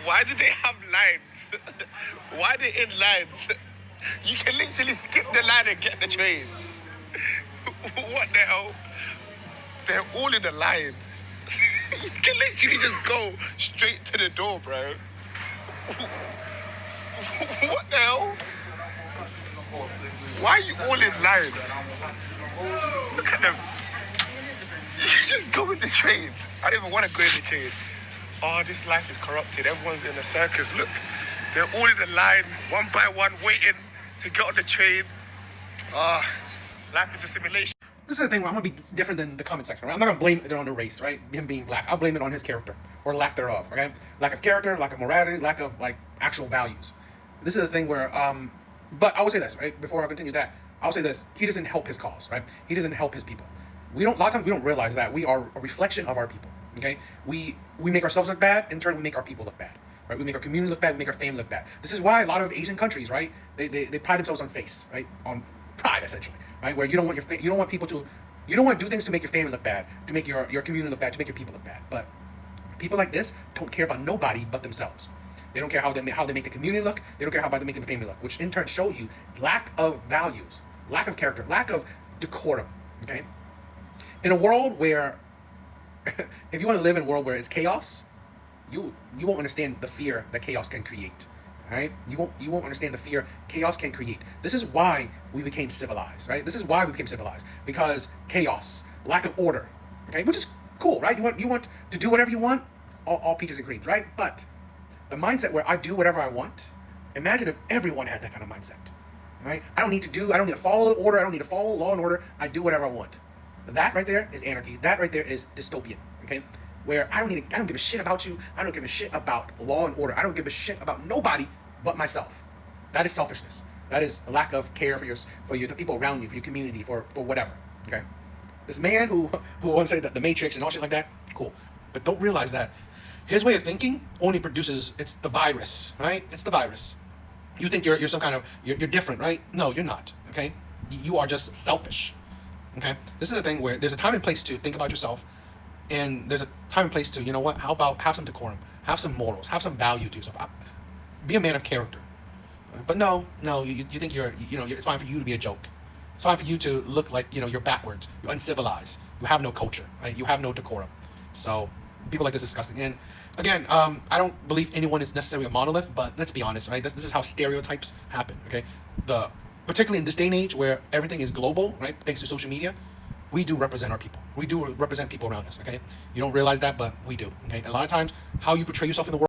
Why do they have lines? Why are they in lines? You can literally skip the line and get the train. What the hell? They're all in the line. You can literally just go straight to the door, bro. What the hell? Why are you all in lines? Look at them. You just go in the train. I don't even want to go in the train. Oh, this life is corrupted. Everyone's in a circus. Look, they're all in the line, one by one, waiting to get on the train. Life is a simulation. This is the thing where I'm going to be different than the comment section, right? I'm not going to blame it on the race, right? Him being black. I'll blame it on his character, or lack thereof, okay? Lack of character, lack of morality, lack of, like, actual values. This is the thing where, but I will say this, right? Before I continue that, I'll say this. He doesn't help his cause, right? He doesn't help his people. A lot of times we don't realize that we are a reflection of our people, okay? We make ourselves look bad, in turn we make our people look bad, right? We make our community look bad, we make our family look bad. This is why a lot of Asian countries, right? They pride themselves on face, right? On pride, essentially, right? Where you don't want you don't want people to, you don't want to do things to make your family look bad, to make your community look bad, to make your people look bad. But people like this don't care about nobody but themselves. They don't care how they make the community look. They don't care how they make the family look, which in turn show you lack of values, lack of character, lack of decorum. Okay, in a world where, if you want to live in a world where it's chaos, you won't understand the fear that chaos can create. All right, you won't understand the fear chaos can create. This is why we became civilized, right? This is why we became civilized, because chaos, lack of order. Okay, which is cool, right? You want to do whatever you want, all peaches and creams, right? But the mindset where I do whatever I want, imagine if everyone had that kind of mindset, right? I don't need to follow order, I don't need to follow law and order, I do whatever I want. That right there is anarchy. That right there is dystopian, okay? Where I don't give a shit about you, I don't give a shit about law and order, I don't give a shit about nobody but myself. That is selfishness. That is a lack of care for the people around you, for your community, for whatever, okay? This man who wants to say that the Matrix and all shit like that, cool. But don't realize that his way of thinking only produces, it's the virus, right? It's the virus. You think you're some kind of, you're different, right? No, you're not, okay? You are just selfish, okay? This is the thing where there's a time and place to think about yourself, and there's a time and place to, you know what, how about have some decorum, have some morals, have some value to yourself. Be a man of character. But no, you think it's fine for you to be a joke. It's fine for you to look like, you're backwards, you're uncivilized, you have no culture, right? You have no decorum. So people like this is disgusting. And again, I don't believe anyone is necessarily a monolith, but let's be honest, right? This is how stereotypes happen, okay? Particularly in this day and age where everything is global, right? Thanks to social media, we do represent our people. We do represent people around us, okay? You don't realize that, but we do, okay? A lot of times, how you portray yourself in the world